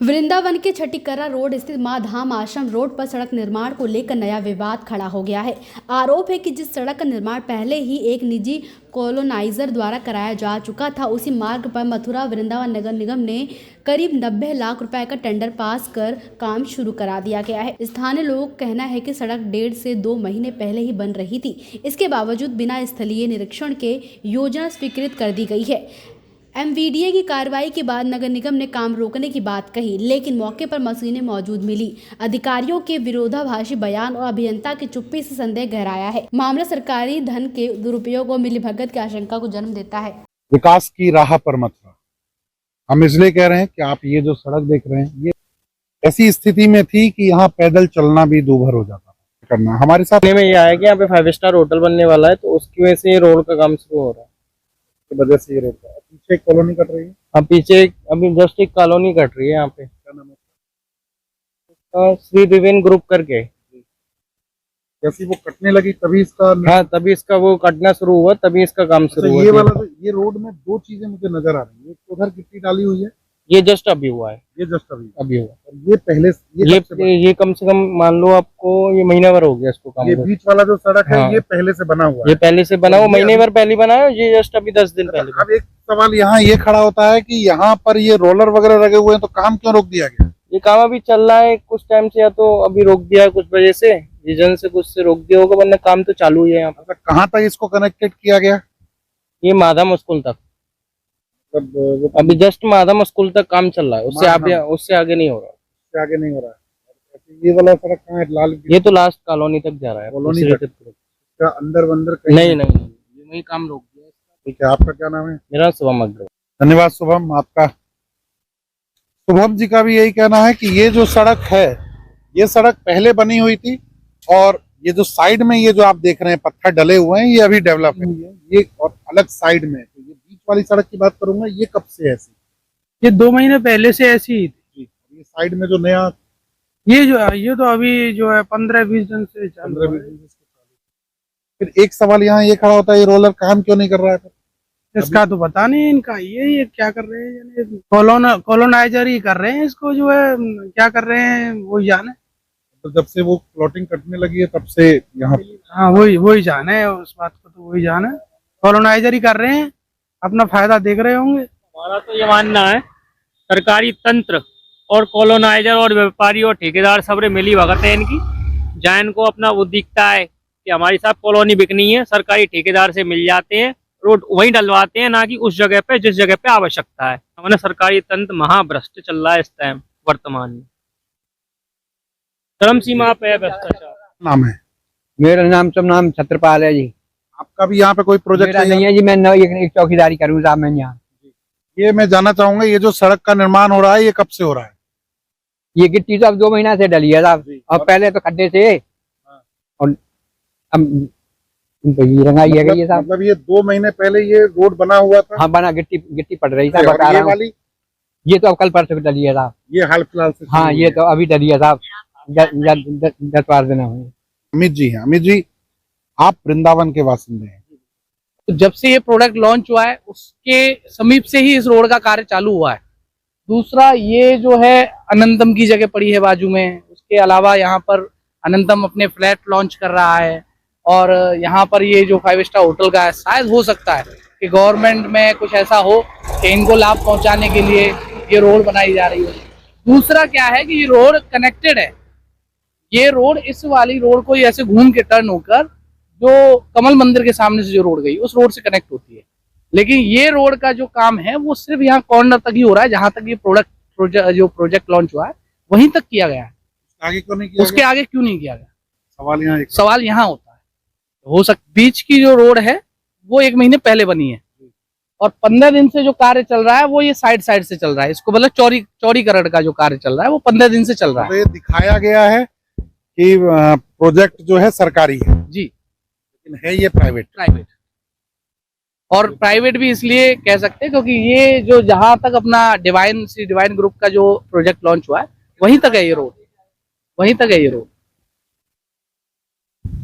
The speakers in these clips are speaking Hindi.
वृंदावन के छठीकर्रा रोड स्थित मां धाम आश्रम रोड पर सड़क निर्माण को लेकर नया विवाद खड़ा हो गया है। आरोप है कि जिस सड़क का निर्माण पहले ही एक निजी कॉलोनाइजर द्वारा कराया जा चुका था, उसी मार्ग पर मथुरा वृंदावन नगर निगम ने करीब 90 लाख रुपए का टेंडर पास कर काम शुरू करा दिया गया है। स्थानीय लोगों का कहना है कि सड़क 1.5 से 2 महीने पहले ही बन रही थी। इसके बावजूद बिना स्थलीय निरीक्षण के योजना स्वीकृत कर दी गई है। एमवीडीए की कार्रवाई के बाद नगर निगम ने काम रोकने की बात कही, लेकिन मौके पर मशीनें मौजूद मिली। अधिकारियों के विरोधाभासी बयान और अभियंता की चुप्पी से संदेह गहराया है। मामला सरकारी धन के दुरुपयोग और मिलीभगत की आशंका को जन्म देता है। विकास की राह पर मथुरा, हम इसलिए कह रहे हैं कि आप ये जो सड़क देख रहे हैं, ये ऐसी स्थिति में थी कि यहाँ पैदल चलना भी दूभर हो जाता था। करना हमारे साथ में ये आया कि यहाँ पे 5 स्टार होटल बनने वाला है, तो उसकी वजह से ये रोड का काम शुरू हो रहा है। की वजह से ये रोड का पीछे एक कॉलोनी कट रही है। अब पीछे अभी जस्ट एक कॉलोनी कट रही है यहाँ पे, क्या नाम है? श्री दिव्यन ग्रुप करके। जैसी वो कटने लगी तभी इसका हाँ, तभी इसका वो कटना शुरू हुआ, तभी इसका काम शुरू हुआ। ये वाला तो ये रोड में दो चीजें मुझे नजर आ रही है। एक उधर गिट्टी डाली हुई है, ये जस्ट अभी हुआ है, ये जस्ट अभी हुआ। और ये पहले ये कम से कम मान लो आपको ये महीना भर हो गया इसको काम। ये बीच वाला जो सड़क है, हाँ, ये पहले से बना हुआ है। ये पहले से बना हुआ, महीने भर पहले बना है। ये जस्ट अभी 10 दिन पहले। अब एक सवाल यहाँ ये खड़ा होता है कि यहाँ पर ये रोलर वगैरह लगे हुए हैं, तो काम क्यों रोक दिया गया? ये काम अभी चल रहा है कुछ टाइम से, या तो अभी रोक दिया है कुछ वजह से, रीजन से कुछ से रोक दिया होगा, वरना काम तो चालू ही है यहाँ पर। कहाँ तक इसको कनेक्टेड किया गया? ये माधम स्कूल तक, अभी जस्ट माधम स्कूल तक काम चल रहा है, उससे आगे नहीं हो रहा। उससे आगे नहीं हो रहा है। ये वाला सड़क कहाँ है? लाल, ये तो लास्ट कॉलोनी तक जा रहा है। कॉलोनी तक अंदर नहीं, वही काम रोक दिया। ठीक है, आपका क्या नाम है? मेरा शुभम अग्रवाल। धन्यवाद शुभम आपका। शुभम जी का भी यही कहना है कि ये जो सड़क है, ये सड़क पहले बनी हुई थी, और ये जो साइड में ये जो आप देख रहे हैं पत्थर डले हुए हैं, ये अभी डेवलप है। ये और अलग साइड में, तो ये बीच वाली सड़क की बात करूंगा, ये कब से ऐसी? ये 2 महीने पहले से ऐसी ही थी। ये साइड में जो नया ये तो अभी जो है 15-20 दिन से चालू है। फिर एक सवाल यहाँ ये खड़ा होता है, ये रोलर काम क्यों नहीं कर रहा है? इसका तो पता नहीं इनका, ये क्या कर रहे हैं, कॉलोनाइजर ही कर रहे हैं इसको, जो है क्या कर रहे हैं वो जाने। तो जब से वो प्लॉटिंग कटने लगी है तब से यहाँ, हाँ वही जाने है, उस बात को तो वही जाने। कॉलोनाइजर ही कर रहे हैं, अपना फायदा देख रहे होंगे। हमारा तो ये मानना है सरकारी तंत्र और कॉलोनाइजर और व्यापारी और ठेकेदार सबरे मिली भगत है इनकी। जहाँ इनको अपना वो दिखता है कि हमारी साहब कॉलोनी बिकनी है, सरकारी ठेकेदार से मिल जाते हैं, रोड वहीं डलवाते हैं, ना कि उस जगह पे जिस जगह पे आवश्यकता है। हमारा सरकारी तंत्र महाभ्रष्ट चल रहा है इस टाइम वर्तमान में, चरम सीमा पे है भ्रष्टाचार। नाम है? मेरा नाम छत्रपाल है जी। आपका भी यहाँ पे कोई प्रोजेक्ट नहीं है जी, मैं एक चौकीदारी करूँ साहब मैं यहाँ। ये मैं जानना चाहूंगा, ये जो सड़क का निर्माण हो रहा है, ये कब से हो रहा है? ये गिट्टी तो अब 2 महीना से डली है साहब, और पहले तो खड्डे थे, और अब रंगाई है गई है साहब। मतलब ये 2 महीने पहले ये रोड बना हुआ था? हाँ बना, गिट्टी पड़ रही साहब, बता ये रहा हूँ। वाली ये तो अब कल परसों डली है साहब। ये हाल फिलहाल से? हाँ, ये तो अभी डली है साहब, 10-12 दिन हुए। अमित जी हैं। अमित जी, आप वृंदावन के वासिंदे हैं। तो जब से ये प्रोडक्ट लॉन्च हुआ है, उसके समीप से ही इस रोड का कार्य चालू हुआ है। दूसरा, ये जो है अनंतम की जगह पड़ी है बाजू में, उसके अलावा यहाँ पर अनंतम अपने फ्लैट लॉन्च कर रहा है, और यहाँ पर ये जो 5 स्टार होटल का है, शायद हो सकता है कि गवर्नमेंट में कुछ ऐसा हो कि इनको लाभ पहुंचाने के लिए ये रोड बनाई जा रही है। दूसरा क्या है कि ये रोड कनेक्टेड है। ये रोड, इस वाली रोड को ऐसे घूम के टर्न होकर जो कमल मंदिर के सामने से जो रोड गई, उस रोड से कनेक्ट होती है। लेकिन ये रोड का जो काम है वो सिर्फ यहाँ कॉर्नर तक ही हो रहा है, जहां तक ये प्रोजेक्ट लॉन्च हुआ है वहीं तक किया गया है। आगे क्यों नहीं किया? उसके आगे क्यों नहीं किया गया? सवाल यहाँ होता है। हो सकता बीच की जो रोड है वो 1 महीने पहले बनी है, और 15 दिन से जो कार्य चल रहा है वो ये साइड से चल रहा है। इसको मतलब चौड़ीकरण का जो कार्य चल रहा है वो 15 दिन से चल रहा है। तो ये दिखाया गया है कि प्रोजेक्ट जो है सरकारी है जी, लेकिन है ये प्राइवेट। और प्राइवेट भी इसलिए कह सकते हैं क्योंकि ये जो जहां तक अपना डिवाइन ग्रुप का जो प्रोजेक्ट लॉन्च हुआ है वहीं तक है ये रोड,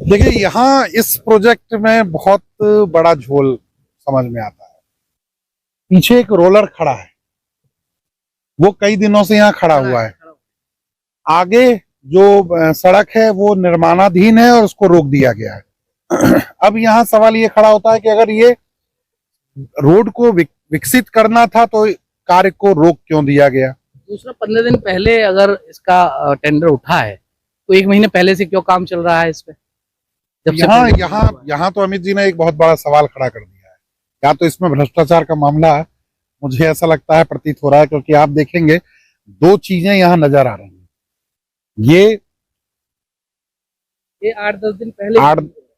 देखिए, यहाँ इस प्रोजेक्ट में बहुत बड़ा झोल समझ में आता है। पीछे एक रोलर खड़ा है, वो कई दिनों से यहाँ खड़ा हुआ है। आगे जो सड़क है वो निर्माणाधीन है और उसको रोक दिया गया है। अब यहाँ सवाल ये खड़ा होता है कि अगर ये रोड को विकसित करना था तो कार्य को रोक क्यों दिया गया। दूसरा 15 दिन पहले अगर इसका टेंडर उठा है तो 1 महीने पहले से क्यों काम चल रहा है इस पे? जब से यहाँ तो अमित जी ने एक बहुत बड़ा सवाल खड़ा कर दिया है। या तो इसमें भ्रष्टाचार का मामला है, मुझे ऐसा लगता है, प्रतीत हो रहा है, क्योंकि आप देखेंगे 2 चीजें यहाँ नजर आ रही हैं। ये 8-10 दिन पहले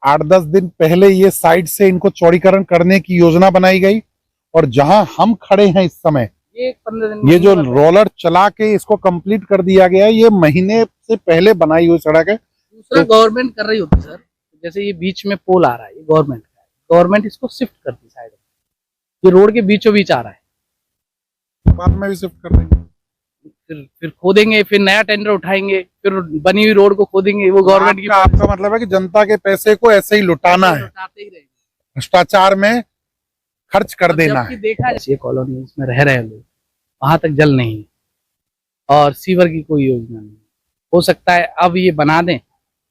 8-10 दिन पहले ये साइड से इनको चौड़ीकरण करने की योजना बनाई गई, और जहां हम खड़े हैं इस समय ये 15 दिन ये जो रोलर चला के इसको कंप्लीट कर दिया गया है, ये महीने से पहले बनाई हुई सड़क है। दूसरा गवर्नमेंट कर रही होती सर, जैसे ये बीच में पोल आ रहा है, ये गवर्नमेंट का है, गवर्नमेंट इसको शिफ्ट करती साइड में, ये रोड के बीचों बीच आ रहा है, बाद में भी शिफ्ट कर देंगे, फिर खोदेंगे, फिर नया टेंडर उठाएंगे, फिर बनी हुई रोड को खोदेंगे। वो गवर्नमेंट की आपका मतलब है कि जनता के पैसे को ऐसे ही लुटाना है, लुटाते ही रहेंगे, भ्रष्टाचार में खर्च कर देना है। देखा ये कॉलोनी इसमें रह रहे लोग, वहां तक जल नहीं और सीवर की कोई योजना नहीं। हो सकता है अब ये बना दें,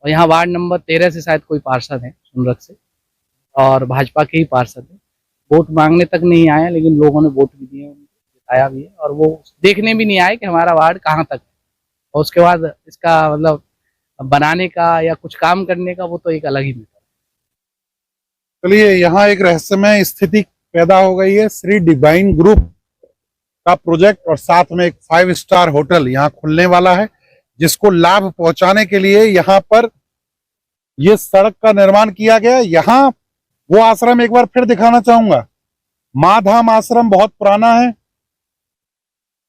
और यहाँ वार्ड नंबर 13 से शायद कोई पार्षद है सुनरत से, और भाजपा के ही पार्षद है, वोट मांगने तक नहीं आए, लेकिन लोगों ने वोट भी दिए, जिताया भी है, और वो देखने भी नहीं आए कि हमारा वार्ड कहाँ तक है। और उसके बाद इसका मतलब बनाने का या कुछ काम करने का वो तो एक अलग ही मैटर है। चलिए, यहाँ एक रहस्यमय स्थिति पैदा हो गई है। श्री डिवाइन ग्रुप का प्रोजेक्ट और साथ में एक 5 स्टार होटल यहाँ खुलने वाला है, जिसको लाभ पहुंचाने के लिए यहाँ पर ये सड़क का निर्माण किया गया। यहाँ वो आश्रम एक बार फिर दिखाना चाहूंगा। माँ धाम आश्रम बहुत पुराना है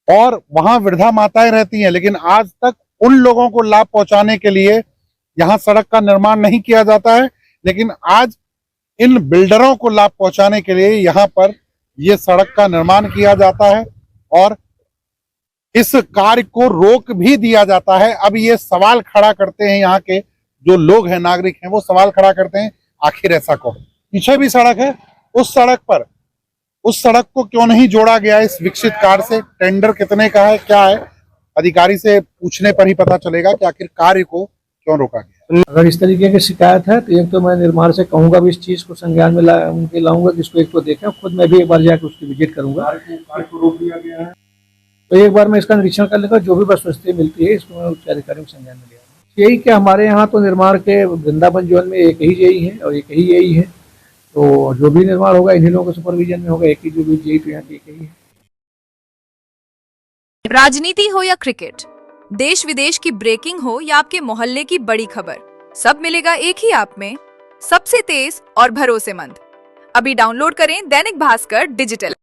और वहां वृद्धा माताएं रहती हैं, लेकिन आज तक उन लोगों को लाभ पहुंचाने के लिए यहाँ सड़क का निर्माण नहीं किया जाता है। लेकिन आज इन बिल्डरों को लाभ पहुंचाने के लिए यहाँ पर ये सड़क का निर्माण किया जाता है और इस कार्य को रोक भी दिया जाता है। अब ये सवाल खड़ा करते हैं, यहाँ के जो लोग हैं, नागरिक हैं, वो सवाल खड़ा करते हैं, आखिर ऐसा कौन? पीछे भी सड़क है, उस सड़क को क्यों नहीं जोड़ा गया इस विकसित कार्य से? टेंडर कितने का है, क्या है? अधिकारी से पूछने पर ही पता चलेगा कि आखिर कार्य को क्यों रोका गया। अगर इस तरीके की शिकायत है तो एक तो मैं निर्माण से कहूंगा भी इस चीज को संज्ञान में लाऊंगा कि इसको एक तो देखें, खुद मैं भी एक बार जाकर उसकी विजिट करूंगा। कार्य को रोक दिया गया है तो एक बार मैं इसका निरीक्षण कर लूंगा, जो भी वस्तुस्थिति मिलती है इसको मैं उच्च अधिकारियों को संज्ञान में लिया। यही कि हमारे यहाँ तो निर्माण के वृंदावन जोन में एक ही जेई है और एक ही यही है, तो जो भी निर्माण होगा इन्हीं लोगों के सुपरविजन में होगा। एक ही जो भी जेई तो यहाँ की एक ही है। राजनीति हो या क्रिकेट, देश विदेश की ब्रेकिंग हो या आपके मोहल्ले की बड़ी खबर, सब मिलेगा एक ही ऐप में, सबसे तेज और भरोसेमंद। अभी डाउनलोड करें दैनिक भास्कर डिजिटल।